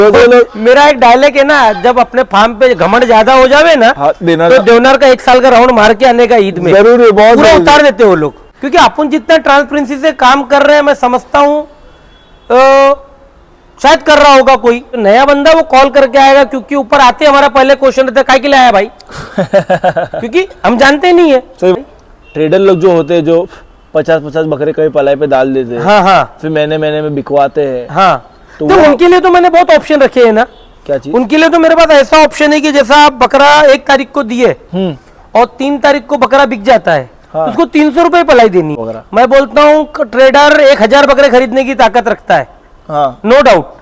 मेरा एक डायलॉग है ना, जब अपने फार्म पे घमंड ज्यादा हो जावे ना तो देवनार का 1 साल का राउंड मार के आने का ईद में जरूर पूरा उतार देते वो लोग, क्योंकि अपन जितना ट्रांसपेरेंसी से काम कर रहे हैं मैं समझता हूँ शायद कर रहा होगा कोई नया बंदा वो कॉल करके आएगा, क्योंकि ऊपर आते हमारा पहले क्वेश्चन रहता है काय के लिए आया भाई क्योंकि हम जानते नहीं है। ट्रेडर लोग जो होते हैं जो 50-50 बकरे कहीं पलाई पे डाल देते हैं, हाँ, फिर महीने में बिकवाते हैं। हाँ, तो उनके लिए तो मैंने बहुत ऑप्शन रखे हैं ना। क्या चीज? उनके लिए तो मेरे पास ऐसा ऑप्शन है कि जैसा आप बकरा 1 तारीख को दिए और 3 तारीख को बकरा बिक जाता है, हाँ। उसको 300 रुपए पलाई देनी। मैं बोलता हूँ ट्रेडर 1000 बकरे खरीदने की ताकत रखता है, हाँ। No doubt.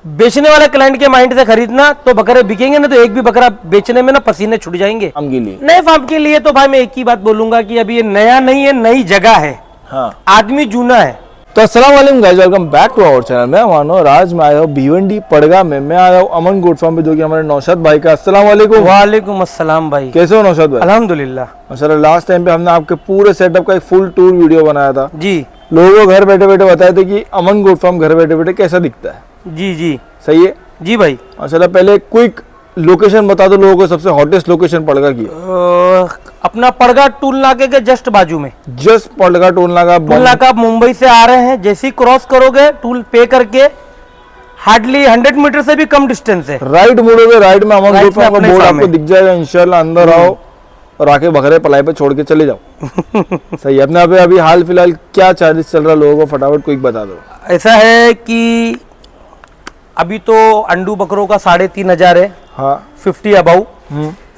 बेचने वाले क्लाइंट के माइंड से खरीदना तो बकरे बिकेंगे ना, तो एक भी बकरा बेचने में ना पसीने छूट जाएंगे। फार्म के लिए, नए फार्म के लिए तो भाई मैं एक ही बात बोलूंगा कि अभी ये नया नहीं है, नई जगह है, हाँ। आदमी जूना है। तो अस्सलाम वालेकुम guys, welcome back to our channel. मैं मानो आज मैं आया हूँ भिवंडी पड़गा में। मैं आया हूँ अमन गोट फार्म पे, जो कि हमारे नौशाद भाई का। अस्सलाम वालेकुम। वालेकुम अस्सलाम भाई, कैसे हो नौशाद भाई? अल्हम्दुलिल्लाह। माशाल्लाह, लास्ट टाइम पे हमने आपके पूरे सेटअप का एक फुल टूर वीडियो बनाया था जी, लोगों को घर बैठे बैठे बताए थे कि अमन गोट फार्म घर बैठे बैठे कैसा दिखता है। जी जी सही है जी भाई। माशाल्लाह, पहले क्विक लोकेशन बता दो लोगों को, सबसे हॉटेस्ट लोकेशन पड़गा की। अपना पड़गा टूल नाके के जस्ट बाजू में, जस्ट पड़गा टोल नाका। आप मुंबई से आ रहे हैं, जैसे ही क्रॉस करोगे टूल पे करके हार्डली 100 मीटर से भी कम डिस्टेंस है, राइट मुड़ोगे, राइट में अमन गोट फार्म का बोर्ड आपको दिख जाएगा। इंशाल्लाह अंदर आओ और आके बकरे पलाई पे छोड़ के चले जाओ। सही है। अपने अभी हाल फिलहाल क्या चार्जेस चल रहा है लोगों को, फटाफट क्विक बता दो। ऐसा है कि अभी तो अंडू बकरों का 3500 है, हाँ। 50 अबाउ,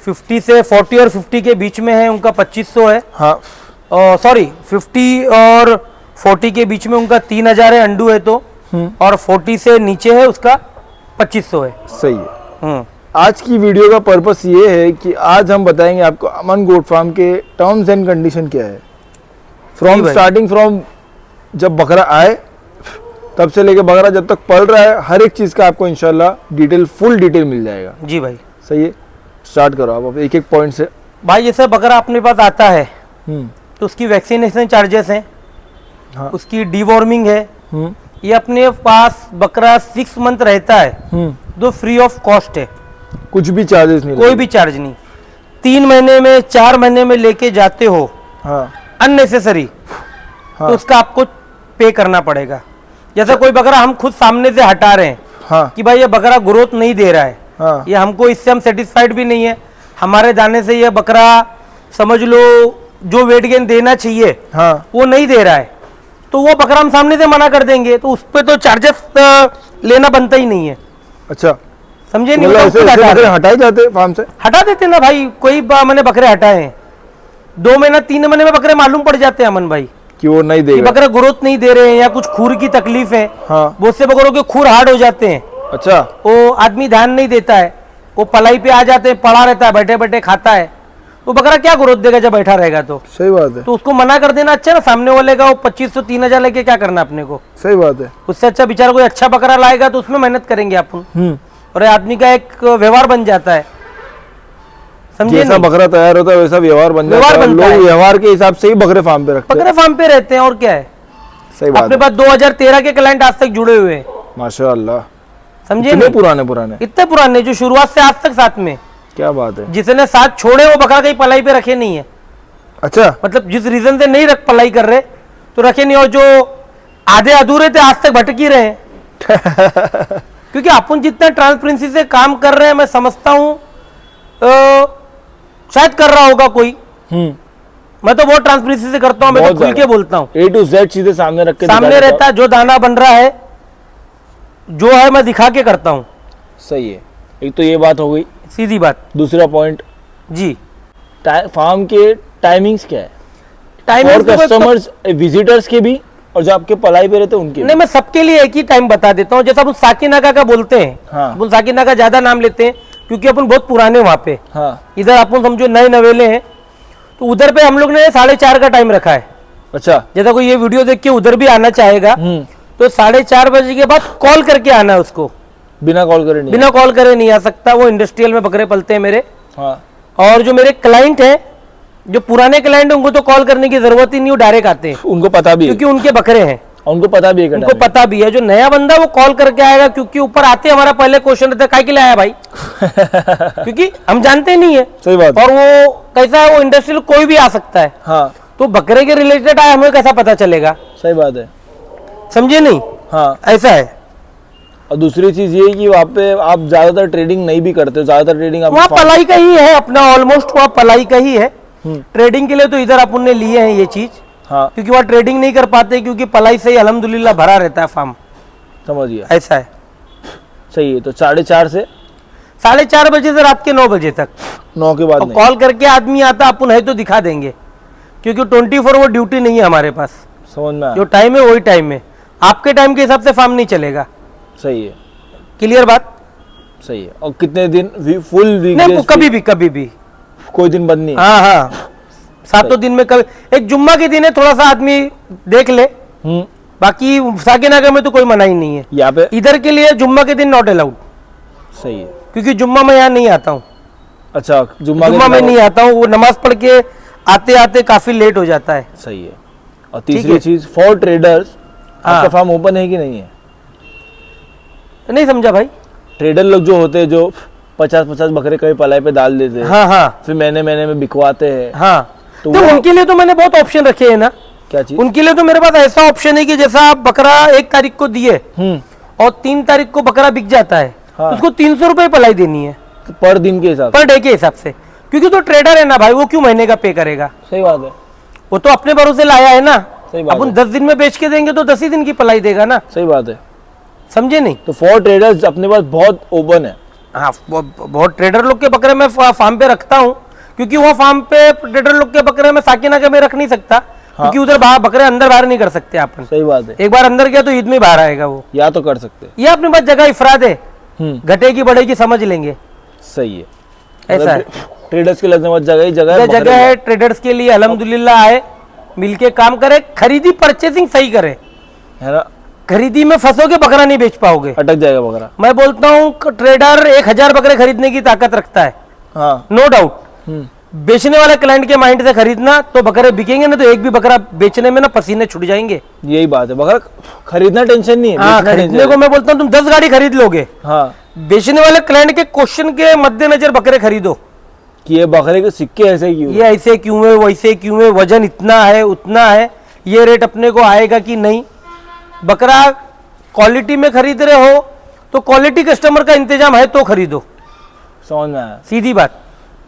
50 से 40 और 50 के बीच में है उनका 2500 है, हाँ। सॉरी 50 और 40 के बीच में उनका 3000 है अंडू है तो, और 40 से नीचे है उसका 2500 है। सही है। आज की वीडियो का पर्पस ये है कि आज हम बताएंगे आपको अमन गोट फार्म के टर्म्स एंड कंडीशन क्या है, फ्रॉम स्टार्टिंग, फ्रॉम जब बकरा आए तब से लेके बकरा जब तक पल रहा है, हर एक चीज का आपको इंशाल्लाह डिटेल, फुल डिटेल मिल जाएगा। जी भाई। सही है, स्टार्ट करो आप एक एक पॉइंट से। भाई जैसे बकरा अपने पास आता है तो उसकी वैक्सीनेशन चार्जेस हैं, हाँ। उसकी डीवॉर्मिंग है, ये अपने पास बकरा 6 मंथ रहता है तो फ्री ऑफ कॉस्ट है, कुछ भी चार्जेस नहीं, कोई भी चार्ज नहीं। 3 महीने में 4 महीने में लेके जाते हो, हाँ। अननेसेसरी, हाँ। तो उसका आपको पे करना पड़ेगा। जैसे कोई बकरा हम खुद सामने से हटा रहे हैं, हाँ। कि भाई ये बकरा ग्रोथ नहीं दे रहा है, हाँ। ये हमको इससे हम सेटिस्फाइड भी नहीं है, हमारे दाने से ये बकरा समझ लो जो वेट गेन देना चाहिए, हाँ। वो नहीं दे रहा है, तो वो बकरा हम सामने से मना कर देंगे, तो उस पर तो चार्जेस लेना बनता ही नहीं है। अच्छा, समझे नहीं? हटाए जाते फार्म से, हटा देते ना भाई, कोई मैंने बकरे हटाए हैं 2 महीना 3 महीने में बकरे मालूम पड़ जाते हैं अमन भाई कि वो नहीं दे, बकरा ग्रोथ नहीं दे रहे हैं या कुछ खूर की तकलीफ है। हाँ। बहुत से बकरों के खूर हार्ड हो जाते हैं। अच्छा, वो आदमी ध्यान नहीं देता है, वो पलाई पे आ जाते हैं, पड़ा रहता है, बैठे बैठे खाता है, तो बकरा क्या ग्रोथ देगा जब बैठा रहेगा? तो सही बात है, तो उसको मना कर देना अच्छा ना। सामने वाले का वो 2500-3000 लेके क्या करना अपने को? सही बात है। उससे अच्छा बेचारा कोई अच्छा बकरा लाएगा तो उसमें मेहनत करेंगे अपन, और आदमी का एक व्यवहार बन जाता है। समझे? जैसा बकरा तैयार होता है वैसा व्यवहार बन जाता है। लोग व्यवहार के हिसाब से ही बकरे फार्म पे रखते हैं, बकरे फार्म पे रहते हैं, और क्या है। सही बात अपने पास 2013 के क्लाइंट आज तक जुड़े हुए हैं, माशाअल्लाह। समझे? इतने पुराने इतने पुराने जो शुरुआत से आज तक साथ में। क्या बात है। जिसने साथ छोड़े वो बकरा कहीं पलाई पे रखे नहीं है। अच्छा, मतलब जिस रीजन से नहीं रख पलाई कर रहे तो रखे नहीं, और जो आधे अधूरे थे आज तक भटक ही रहे हैं। क्योंकि अपन जितना ट्रांसपेरेंसी से काम कर रहे हैं मैं समझता हूँ शायद कर रहा होगा कोई। मैं तो बहुत ट्रांसपेरेंसी से करता हूँ, मैं तो खुल के बोलता हूँ। A to Z चीजें सामने रख के सामने रहता है, जो दाना बन रहा है जो है मैं दिखा के करता हूँ। सही है। एक तो ये बात हो गई, सीधी बात। दूसरा पॉइंट जी, फार्म के टाइमिंग्स क्या है? टाइमिंग कस्टमर्स विजिटर्स के भी और जो आपके पलाई पे रहते हैं उनके? नहीं, मैं सबके लिए एक ही टाइम बता देता हूँ। जैसा अपन साकिनाका का बोलते हैं, हाँ। अपन साकिनाका ज्यादा नाम लेते हैं क्योंकि अपन बहुत पुराने वहाँ पे, हाँ। इधर अपन समझो नए नवेले हैं, तो उधर पे हम लोग ने 4:30 का टाइम रखा है। अच्छा, जैसा कोई ये वीडियो देख के उधर भी आना चाहेगा तो 4:30 बजे के बाद कॉल करके आना है उसको, बिना कॉल करे नहीं? बिना कॉल करे नहीं आ सकता। वो इंडस्ट्रियल में बकरे पलते हैं मेरे, हाँ। और जो मेरे क्लाइंट हैं, जो पुराने क्लाइंट हैं, उनको तो कॉल करने की जरूरत ही नहीं, वो डायरेक्ट आते हैं, उनको पता भी है क्योंकि उनके बकरे हैं। और उनको पता भी है उनको पता भी है। जो नया बंदा वो कॉल करके आएगा, क्योंकि ऊपर आते हमारा पहले क्वेश्चन रहता है काय के लिए आया भाई क्योंकि हम जानते नहीं है। सही बात। और वो कैसा है, वो इंडस्ट्रियल कोई भी आ सकता है। हाँ, तो बकरे के रिलेटेड आए, हमें कैसा पता चलेगा? सही बात है। समझे नहीं? हाँ, ऐसा है। और दूसरी चीज ये है कि वहाँ पे आप ज्यादातर ट्रेडिंग नहीं भी करते, ज्यादातर ट्रेडिंग आप वहाँ पलाई का ही है अपना, ऑलमोस्ट वहाँ पलाई का ही है। ट्रेडिंग के लिए तो इधर अपन ने लिए हैं ये चीज, हाँ, क्योंकि वहाँ ट्रेडिंग नहीं कर पाते, क्योंकि पलाई से ही अल्हम्दुलिल्लाह भरा रहता है फार्म। समझ गया। ऐसा है। सही है। तो 4:30 से 4:30 बजे से रात के 9 बजे तक 9 के बाद और नहीं। कॉल करके आदमी आता, अपन है तो दिखा देंगे, क्योंकि 24 वो ड्यूटी नहीं है हमारे पास। समझ में आया। जो टाइम है वही टाइम है, आपके टाइम के हिसाब से फार्म नहीं चलेगा। सही है। क्लियर बात? सही है। और कितने दिन फुल वीक? नहीं, कभी भी कोई दिन बंद नहीं है? हाँ हाँ, 7 दिन में कभी, एक जुम्मा के दिन है थोड़ा सा आदमी देख ले, बाकी साकिनागा में तो कोई मनाही नहीं है। यहाँ पे इधर के लिए जुम्मा के दिन नॉट अलाउड, सही है। क्योंकि जुम्मा में यहाँ नहीं आता हूँ। अच्छा, जुम्मा में नहीं आता हूँ, वो नमाज पढ़ के आते आते काफी लेट हो जाता है। सही है। और तीसरी चीज, फॉर ट्रेडर्स आपका फार्म ओपन है कि नहीं है? नहीं समझा भाई? ट्रेडर लोग जो होते हैं, जो 50-50 बकरे कहीं पलाई पे डाल देते हैं, हाँ हाँ, फिर महीने में बिकवाते हैं। हाँ, तो उनके लिए तो मैंने बहुत ऑप्शन रखे हैं ना। क्या चीज? उनके लिए तो मेरे पास ऐसा ऑप्शन है कि जैसा आप बकरा 1 तारीख को दिए और 3 तारीख को बकरा बिक जाता है, हाँ। तो उसको 300 रुपए पलाई देनी है, तो पर दिन के हिसाब, पर डे के हिसाब से, क्योंकि तो ट्रेडर है ना भाई, वो क्यों महीने का पे करेगा? सही बात है। वो तो अपने भरोसे लाया है ना। सही बात अपन है। 10 दिन में बेच के देंगे तो 10 ही दिन की पलाई देगा ना। सही बात है। समझे नहीं? तो फॉर ट्रेडर्स अपने पास बहुत ओपन है। हाँ, बहुत ट्रेडर लोग के बकरे मैं फार्म पे रखता हूँ, क्योंकि वो फार्म पे ट्रेडर लोग के बकरे में साकिनागा में रख नहीं सकता, क्योंकि उधर बकरे अंदर बाहर नहीं कर सकते अपन। सही बात है। एक बार अंदर गया तो ईद में बाहर आएगा वो। या तो कर सकते हैं। ये अपने पास जगह इफराद है, घटेगी बढ़ेगी समझ लेंगे। सही है। ऐसा है। ट्रेडर्स के लिए जगह है ट्रेडर्स के लिए, अल्हम्दुलिल्लाह आए, मिलके काम करे, खरीदी परचेसिंग सही करे, है ना। खरीदी में फंसोगे बकरा नहीं बेच पाओगे, अटक जाएगा बकरा। मैं बोलता हूँ ट्रेडर 1000 बकरे खरीदने की ताकत रखता है, हाँ, नो डाउट। बेचने वाले क्लाइंट के माइंड से खरीदना तो बकरे बिकेंगे ना, तो एक भी बकरा बेचने में ना पसीने छूट जाएंगे। यही बात है। बकरा खरीदना टेंशन नहीं है। हाँ, खरीदने को मैं बोलता हूँ तुम 10 गाड़ी खरीद लोगे, हाँ, बेचने वाले क्लाइंट के क्वेश्चन के मद्देनजर बकरे खरीदो कि ये बकरे के सिक्के ऐसे क्यों, ये ऐसे क्यों है, वैसे क्यों है, वजन इतना है उतना है, ये रेट अपने को आएगा कि नहीं। बकरा क्वालिटी में खरीद रहे हो तो क्वालिटी कस्टमर का इंतजाम है तो खरीदो। समझ में आया। सीधी बात।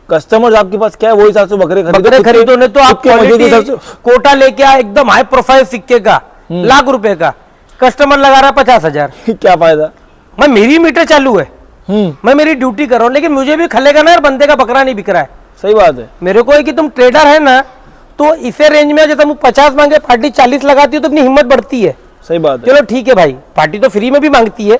कस्टमर आपके पास क्या है वो हिसाब से बकरे खरीदो, नहीं तो आप क्वालिटी कोटा लेके आए एकदम हाई प्रोफाइल सिक्के का लाख रुपए का, कस्टमर लगा रहा 50,000, क्या फायदा? मैं मेरी मीटर चालू है, मैं मेरी ड्यूटी कर रहा हूँ, लेकिन मुझे भी खलेगा ना यार, बंदे का बकरा नहीं बिक रहा है। सही बात है। मेरे को है कि तुम ट्रेडर है ना, तो इसे रेंज में जैसे हम 50 मांगे, पार्टी 40 लगाती है तो अपनी हिम्मत बढ़ती है। सही बात है। चलो ठीक है भाई, पार्टी तो फ्री में भी मांगती है,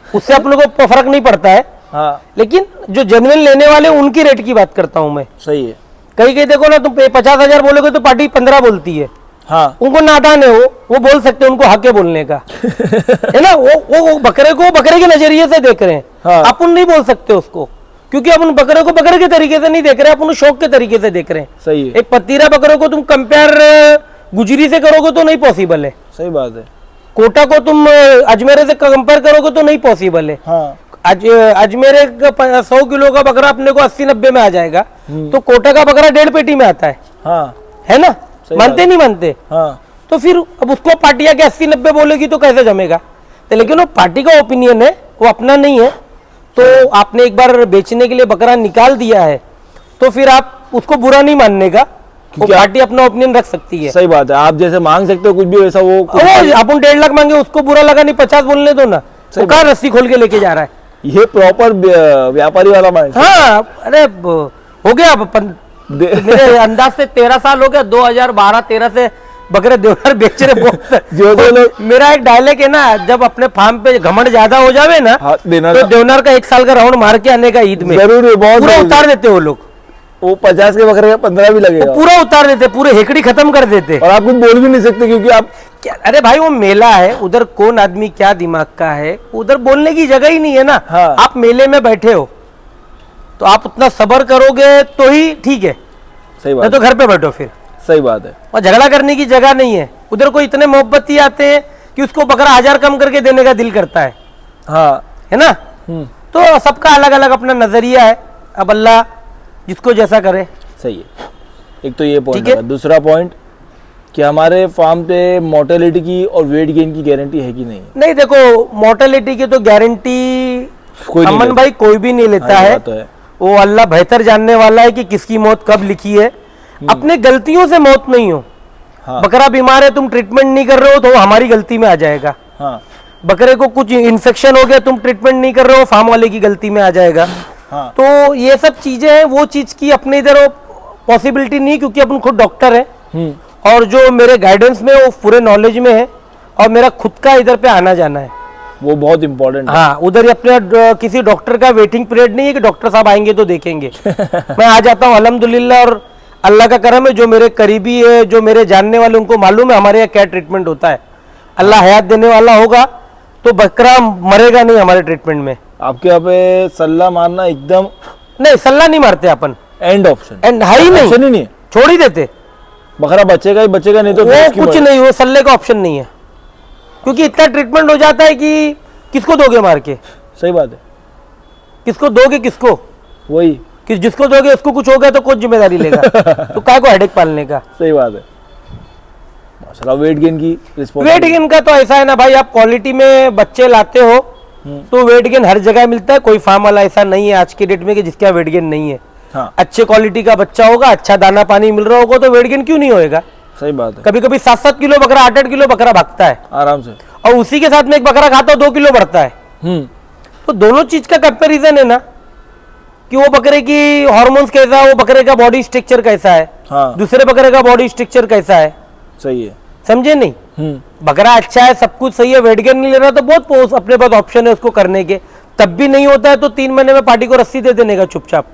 उससे अपने को फर्क नहीं पड़ता है। हाँ, लेकिन जो जेन्युइन लेने वाले उनकी रेट की बात करता हूं मैं। सही है। कहीं देखो ना, तुम 50,000 बोलोगे तो पार्टी 15 बोलती है। हाँ, उनको नादान है, वो बोल सकते हैं, उनको हक है बोलने का है ना। वो बकरे को बकरे के नजरिए से देख रहे हैं। हाँ। अपन नहीं बोल सकते उसको, क्योंकि अपन बकरे को बकरे के तरीके से नहीं देख रहे, अपन शौक के तरीके से देख रहे हैं। सही है। एक पतीरा बकरे को तुम कंपेयर गुजरी से करोगे तो नहीं पॉसिबल है, सही बात है। कोटा को तुम अजमेरे से कंपेयर करोगे तो नहीं पॉसिबल है। हाँ, अजमेरे का 100 किलो का बकरा अपने को 80-90 में आ जाएगा, तो कोटा का बकरा 1.5 पेटी में आता है। हाँ, है ना। मानते नहीं मानते? हाँ, तो फिर अब उसको पार्टियां के 80-90 बोलेगी तो कैसे जमेगा? तो लेकिन वो पार्टी का ओपिनियन है, वो अपना नहीं है। तो आपने एक बार बेचने के लिए बकरा निकाल दिया है तो फिर आप उसको बुरा नहीं मानने का, वो पार्टी अपना ओपिनियन रख सकती है। सही बात है। आप जैसे मांग सकते हो कुछ भी वैसा, वो अपन 1.5 लाख मांगे, उसको बुरा लगा नहीं, 50 बोलने दो ना, वो कहाँ रस्सी खोल के लेके जा रहा है। ये प्रॉपर व्यापारी वाला माइंड। हाँ, अरे हो गया मेरे अंदाज से 13 साल हो गया, 2012-13 से बकरे देवनार बेच रहे। जो लोग, मेरा एक डायलॉग है ना, जब अपने फार्म पे घमंड ज्यादा हो जावे ना, तो देवनार का 1 साल का राउंड मार के आने का ईद में जरूर पूरा उतार देते वो लोग। वो 50 के बकरे का 15 भी लगेगा, पूरा उतार देते, पूरे हेकड़ी खत्म कर देते। और आप कुछ बोल भी नहीं सकते, क्योंकि आप अरे भाई वो मेला है, उधर कौन आदमी क्या दिमाग का है, उधर बोलने की जगह ही नहीं है ना। हाँ। आप मेले में बैठे हो तो आप उतना सब्र करोगे तो ही ठीक है, सही नहीं बात। तो घर पे बैठो फिर। सही बात है। और झगड़ा करने की जगह नहीं है उधर। कोई इतने मोहब्बती आते हैं कि उसको बकरा 1000 कम करके देने का दिल करता है। हाँ, है ना। तो सबका अलग अलग अपना नजरिया है, अब अल्लाह जिसको जैसा करे। सही है। एक तो ये पॉइंट ठीक है। है। दूसरा पॉइंट कि हमारे फार्म पे मोर्टेलिटी की और वेट गेन की गारंटी है कि नहीं? नहीं, देखो मोर्टेलिटी की तो गारंटी कोई नहीं अमन लेता। भाई कोई भी नहीं लेता हाँ, ये है। बात तो है। वो अल्लाह बेहतर जानने वाला है कि किसकी मौत कब लिखी है। अपने गलतियों से मौत नहीं हो। हाँ। बकरा बीमार है, तुम ट्रीटमेंट नहीं कर रहे हो तो वो हमारी गलती में आ जाएगा। हाँ। बकरे को कुछ इन्फेक्शन हो गया, तुम ट्रीटमेंट नहीं कर रहे हो, फार्म वाले की गलती में आ जाएगा। हाँ। तो ये सब चीजें हैं, वो चीज की अपने इधर पॉसिबिलिटी नहीं, क्योंकि अपन खुद डॉक्टर है और जो मेरे गाइडेंस में वो पूरे नॉलेज में है और मेरा खुद का इधर पे आना जाना है, वो बहुत इंपॉर्टेंट है। हाँ। उधर अपने किसी डॉक्टर का वेटिंग पीरियड नहीं है कि डॉक्टर साहब आएंगे तो देखेंगे। मैं आ जाता हूँ अल्हम्दुलिल्लाह, और अल्लाह का करम है, जो मेरे करीबी है, जो मेरे जानने वाले, उनको मालूम है हमारे यहाँ क्या ट्रीटमेंट होता है। अल्लाह हयात देने वाला होगा तो बकरा मरेगा नहीं हमारे ट्रीटमेंट में। आपके यहाँ पे सल्ला मारना एकदम नहीं, सल्ला नहीं मारते अपन, एंड ऑप्शन, एंड है ही ऑप्शन ही नहीं है। छोड़ ही देते। बकरा बचेगा ही बचेगा, नहीं तो फिर वो उसकी कुछ मौत। नहीं, वो सल्ले का ऑप्शन नहीं है, क्योंकि इतना ट्रीटमेंट हो जाता है कि किसको दोगे मार के, सही बात है। किसको दोगे, किसको, वही कि जिसको दोगे उसको कुछ हो गया तो कौन जिम्मेदारी लेगा। तो काय को हेडेक पालने का। सही बात है। माशाल्लाह। वेट गेन की वेट गेन का तो ऐसा है ना भाई, आप क्वालिटी में बच्चे लाते हो तो वेट गेन हर जगह मिलता है। कोई फार्म वाला ऐसा नहीं है आज की डेट में कि जिसका वेट गेन नहीं है। हाँ। अच्छे क्वालिटी का बच्चा होगा, अच्छा दाना पानी मिल रहा होगा तो वेट गेन क्यों नहीं होएगा। सही बात है। कभी कभी 7-7 किलो बकरा, 8-8 किलो बकरा भागता है, आराम से। और उसी के साथ में एक बकरा खाता हो 2 किलो बढ़ता है। तो दोनों चीज का कंपैरिजन है ना, कि वो बकरे की हार्मोन्स कैसा है, वो बकरे का बॉडी स्ट्रक्चर कैसा है, हाँ। दूसरे बकरे का बॉडी स्ट्रक्चर कैसा है। सही है। समझे नहीं। बकरा अच्छा है, सब कुछ सही है, वेट गेन नहीं ले रहा तो बहुत अपने पास ऑप्शन है उसको करने के। तब भी नहीं होता है तो 3 महीने में पार्टी को रस्सी दे देने का चुपचाप,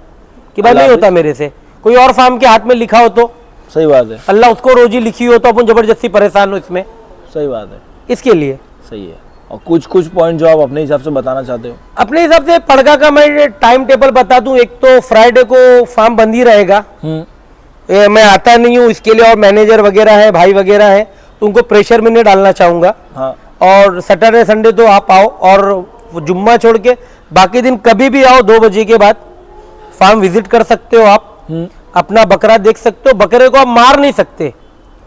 कि भाई नहीं होता मेरे से। कोई और फार्म के हाथ में लिखा हो तो सही बात है। अल्लाह उसको रोजी लिखी हो तो अपन जबरदस्ती परेशान हो इसमें, सही बात है। इसके लिए। सही है। और कुछ पॉइंट जो आप अपने हिसाब से बताना चाहते हो? अपने हिसाब से पड़गा का मैं टाइम टेबल बता दूं। एक तो फ्राइडे को फार्म बंद ही रहेगा। मैं आता नहीं हूँ इसके लिए, और मैनेजर वगैरह है, भाई वगैरह है, तो उनको प्रेशर में नहीं डालना चाहूंगा। हाँ। और सैटरडे संडे तो आप आओ, और जुम्मा छोड़ के बाकी दिन कभी भी आओ 2 बजे के बाद फार्म विजिट कर सकते हो आप। अपना बकरा देख सकते हो। बकरे को आप मार नहीं सकते।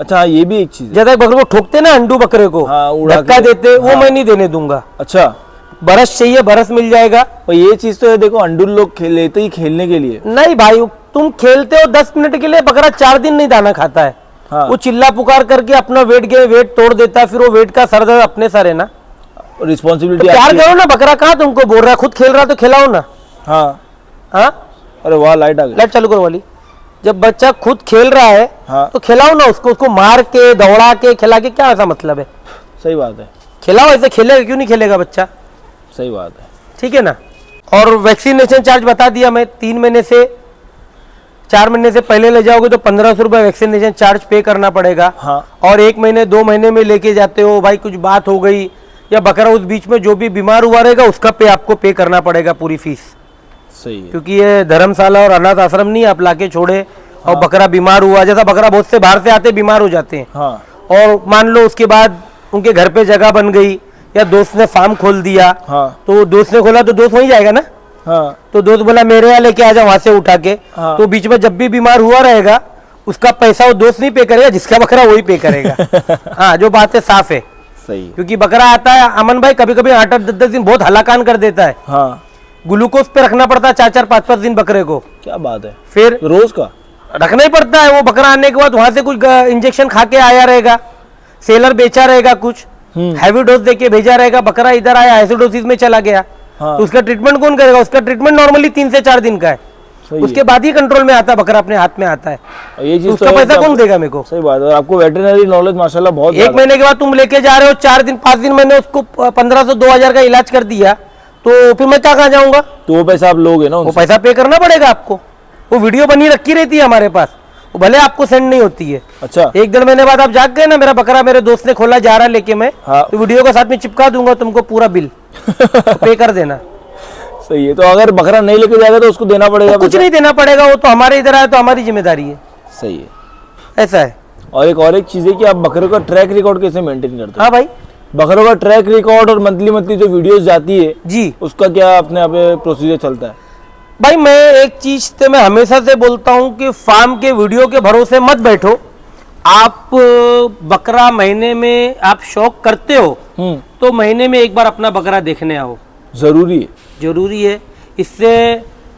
अच्छा, हाँ, ये भी एक चीज है। जैसे बकरे को ठोकते ना अंडू, बकरे को हाँ, उड़ा धक्का के। देते, वो हाँ। मैं नहीं देने दूंगा। अच्छा। बरस चाहिए, बरस मिल जाएगा। पर ये चीज तो है, देखो अंडुल लोग लेते ही खेलने के लिए। नहीं भाई, तुम खेलते हो 10 मिनट के लिए, बकरा 4 दिन नहीं दाना खाता है। हाँ। वो चिल्ला पुकार करके अपना वेट तोड़ देता है, फिर वो वेट का सर दर्द अपने सर है ना। रिस्पॉन्सिबिलिटी तो प्यार करो ना, बकरा कहाँ तुमको बोल रहा है, खुद खेल रहा तो खिलाओ ना। हाँ। हाँ, अरे वाह, लाइट आ गई। लाइट चालू करो वाली। जब बच्चा खुद खेल रहा है हाँ। तो खिलाओ ना उसको मार के, दौड़ा के, खिला के, क्या ऐसा मतलब है। सही बात है। खिलाओ, ऐसे खेलेगा क्यों नहीं खेलेगा बच्चा। सही बात है। ठीक है ना। और वैक्सीनेशन चार्ज बता दिया मैं, 3 महीने से 4 महीने से पहले ले जाओगे तो 1500 रुपये वैक्सीनेशन चार्ज पे करना पड़ेगा। हाँ। और 1 महीने 2 महीने में लेके जाते हो, भाई कुछ बात हो गई या बकरा उस बीच में जो भी बीमार हुआ रहेगा उसका आपको पे करना पड़ेगा पूरी फीस। सही है। क्योंकि ये धर्मशाला और अनाथ आश्रम नहीं आप लाके छोड़े और बकरा बीमार हुआ, जैसा बकरा बहुत से बाहर से आते बीमार हो जाते हैं। हाँ। और मान लो उसके बाद उनके घर पे जगह बन गई या दोस्त ने फार्म खोल दिया। हाँ। तो दोस्त ने खोला तो दोस्त वहीं जाएगा ना। हाँ। तो दोस्त बोला मेरे यहाँ लेके आ जा वहां से उठा के। हाँ। तो बीच में जब भी बीमार हुआ रहेगा उसका पैसा वो दोस्त नहीं पे करेगा, जिसका बकरा वही पे करेगा। हाँ, जो बात है साफ है। सही। क्योंकि बकरा आता है अमन भाई, कभी कभी 8-8, 10-10 दिन बहुत हलाकान कर देता है। हाँ। ग्लूकोज पे रखना पड़ता है 4-4, 5-5 दिन बकरे को। क्या बात है। फिर रोज का रखना ही पड़ता है। वो बकरा आने के बाद वहां से कुछ इंजेक्शन खा के आया रहेगा, सेलर बेचा रहेगा, कुछ हैवी डोज देके भेजा रहेगा, बकरा इधर आया एसिडोसिस में चला गया। हाँ। तो उसका ट्रीटमेंट कौन करेगा। उसका ट्रीटमेंट नॉर्मली 3 से 4 दिन का है। सही उसके है। बाद ही कंट्रोल में आता है, बकरा अपने हाथ में आता है। और ये तो चीज उसका है पैसा कि कौन आप- देगा मेरे को। सही बात है। और आपको वेटरनरी नॉलेज माशाल्लाह बहुत 1 ज्यादा है। महीने के बाद तुम लेके जा रहे हो, 4 दिन 5 दिन मैंने उसको 1500-2000 का इलाज कर दिया, तो फिर मैं कहाँ जाऊंगा। तो वो पैसा आप लोगे ना वो उनसे? पैसा पे करना पड़ेगा आपको। वो वीडियो बनी रखी रहती है हमारे पास, वो भले आपको सेंड नहीं होती है। अच्छा। 1-1.5 महीने बाद आप जाग गए ना, मेरा बकरा मेरे दोस्त ने खोला जा रहा लेके मैं, हाँ। तो वीडियो के साथ में चिपका दूंगा तुमको पूरा बिल। तो पे कर देना। सही है। तो अगर बकरा नहीं लेके जाएगा तो उसको देना पड़ेगा कुछ पैसा? नहीं देना पड़ेगा, वो तो हमारे इधर आया तो हमारी जिम्मेदारी है। सही है। ऐसा है। और एक चीज है कि आप बकरे का ट्रैक रिकॉर्ड कैसे मेंटेन करते हो? हाँ भाई बकरों का ट्रैक रिकॉर्ड और मंथली जो वीडियोस जाती है जी। उसका क्या अपने आप प्रोसीजर चलता है? भाई मैं एक चीज तो मैं हमेशा से बोलता हूं कि फार्म के वीडियो के भरोसे मत बैठो। आप बकरा महीने में आप शौक करते हो तो महीने में एक बार अपना बकरा देखने आओ, जरूरी है। इससे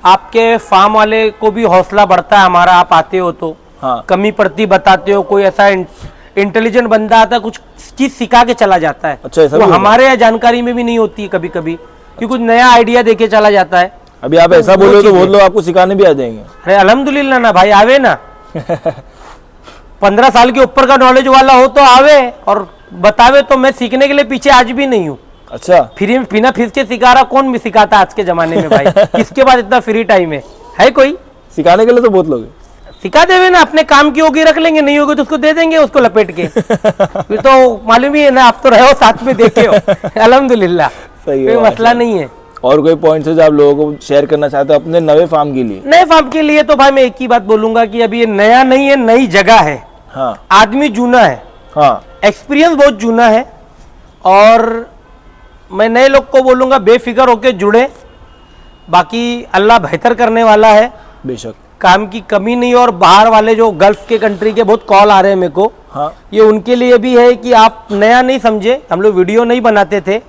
आपके फार्म वाले को भी हौसला बढ़ता है हमारा, आप आते हो तो। हाँ। कमी पड़ती बताते हो, कोई ऐसा इंटेलिजेंट बंदा आता है कुछ चीज सिखा के चला जाता है। अच्छा, ऐसा वो भी हमारे यहाँ जानकारी में भी नहीं होती है कभी कभी, कि कुछ नया आइडिया देके चला जाता है। अभी आप ऐसा बोलो तो बहुत लोग आपको सिखाने भी आ जाएंगे। अरे अल्हम्दुलिल्लाह ना भाई, आवे ना 15 साल के ऊपर का नॉलेज वाला हो तो आवे और बतावे। तो मैं सीखने के लिए पीछे आज भी नहीं हूँ। अच्छा, फ्री में बिना फीस के सिखा रहा कौन भी सिखाता आज के जमाने में भाई? किसके पास इतना फ्री टाइम है कोई? सिखाने के लिए तो बहुत लोग हैं। सिखा देवे ना, अपने काम की होगी रख लेंगे, नहीं होगी तो उसको दे देंगे, उसको लपेट के। फिर तो मालूम ही है ना, आप तो रहे हो साथ में, देखे हो। अल्हम्दुलिल्लाह, सही कोई मसला नहीं है। और कोई पॉइंट है जो आप लोगों को शेयर करना चाहते हो अपने नए फार्म के लिए? नए फार्म के लिए तो भाई मैं एक ही बात बोलूंगा कि अभी ये नया नहीं है, नई जगह है। हाँ। आदमी जूना है, हाँ। एक्सपीरियंस बहुत जूना है। और मैं नए लोग को बोलूंगा बेफिक्र होके जुड़े, बाकी अल्लाह बेहतर करने वाला है। बेशक काम की कमी नहीं। और बाहर वाले जो गल्फ के कंट्री के बहुत कॉल आ रहे हैं मेरे को। हाँ। ये उनके लिए भी है कि आप नया नहीं समझे, हम लोग वीडियो नहीं बनाते थे।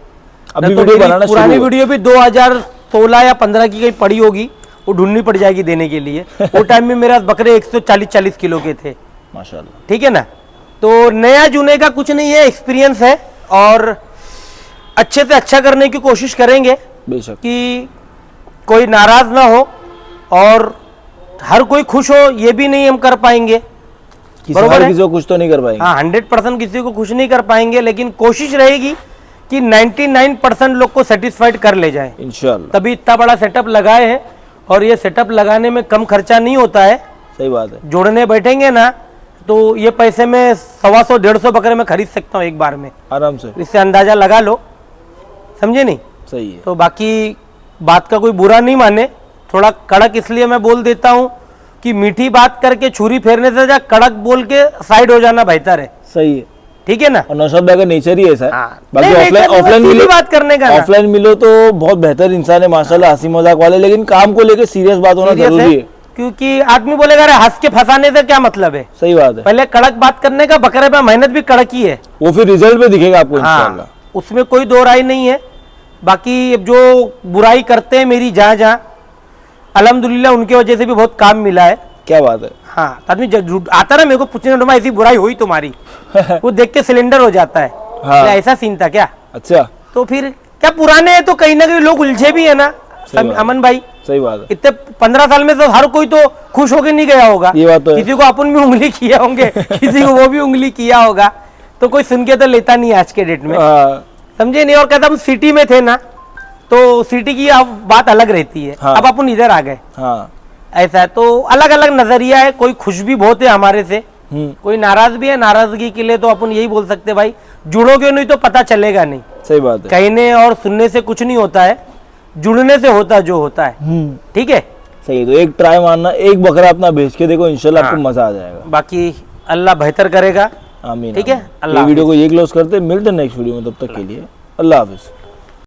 अभी तो वीडियो बनाना पुरानी शुरू वीडियो भी 2016 या 15 की कहीं पड़ी होगी, वो ढूंढनी पड़ जाएगी देने के लिए। वो टाइम में मेरा बकरे 140 किलो के थे। माशाल्लाह। ठीक है ना? तो नया जूने का कुछ नहीं है, एक्सपीरियंस है। और अच्छे से अच्छा करने की कोशिश करेंगे बेशक कि कोई नाराज ना हो और हर कोई खुश हो, ये भी नहीं हम कर पाएंगे। बरोबर है? किसी को कुछ तो नहीं कर पाएंगे। हाँ, 100% किसी को खुश नहीं कर पाएंगे, लेकिन कोशिश रहेगी कि 99% लोग को सेटिस्फाइड कर ले जाए इंशाल्लाह। तभी इतना बड़ा सेटअप लगाए हैं। और ये सेटअप लगाने में कम खर्चा नहीं होता है। सही बात है। जोड़ने बैठेंगे ना तो ये पैसे में 100-150 बकरे में खरीद सकता हूँ एक बार में, आराम से। इससे अंदाजा लगा लो, समझे नहीं? सही है। तो बाकी बात का कोई बुरा नहीं माने, थोड़ा कड़क इसलिए मैं बोल देता हूँ कि मीठी बात करके छुरी फेरने से जा कड़क बोल के साइड हो जाना बेहतर है। सही है। ठीक है ना? और नौशाद भाई का नेचर ही ऐसा है। हाँ। बाकी नहीं, ऑफलाइन मिलो, बात करने का ना। ऑफलाइन मिलो तो बहुत बेहतर इंसान है माशाल्लाह, हंसी मजाक वाले, लेकिन काम को लेकर सीरियस बात होना सीरियस जरूरी है। क्योंकि आदमी बोलेगा अरे हंस के फंसाने से क्या मतलब है? सही बात है। पहले कड़क बात करने का, बकरे पे मेहनत भी कड़क ही है। वो फिर रिजल्ट पे दिखेगा आपको इंशाल्लाह। हाँ, उसमें कोई दो राय नहीं है। बाकी जो बुराई करते हैं मेरी जहाँ जहाँ, अल्हम्दुलिल्लाह उनकी वजह से भी बहुत काम मिला है। क्या बात है। हाँ, आदमी आता ना मेरे को पूछने, ऐसी बुराई हुई तुम्हारी? वो देख के सिलेंडर हो जाता है। हाँ। ऐसा सीन था क्या? अच्छा। तो फिर क्या पुराने हैं तो कहीं ना कहीं लोग उलझे भी है ना अमन भाई? सही बात है। इतने 15 साल में तो हर कोई तो खुश होके नहीं गया होगा। ये बात तो है। किसी को अपन भी उंगली किया होंगे, किसी को वो भी उंगली किया होगा, तो कोई सुन के तो लेता नहीं आज के डेट में। समझे नहीं? और कहता हम सिटी में थे ना, तो सिटी की अब बात अलग रहती है। हाँ। अब अपन इधर आ गए। हाँ। ऐसा है। तो अलग अलग नजरिया है, कोई खुश भी बहुत है हमारे से, कोई नाराज भी है। नाराजगी के लिए तो अपन यही बोल सकते भाई, जुड़ोगे नहीं तो पता चलेगा नहीं। सही बात है। कहने और सुनने से कुछ नहीं होता है, जुड़ने से होता जो होता है। ठीक है? सही है। तो एक ट्राई मारना, एक बकरा अपना भेज के देखो, इंशाल्लाह आपको मजा आ जाएगा। बाकी अल्लाह बेहतर करेगा। आमीन। ठीक है? अल्लाह। वीडियो को ये क्लोज करते, मिलते नेक्स्ट वीडियो में, तब तक के लिए अल्लाह हाफिज।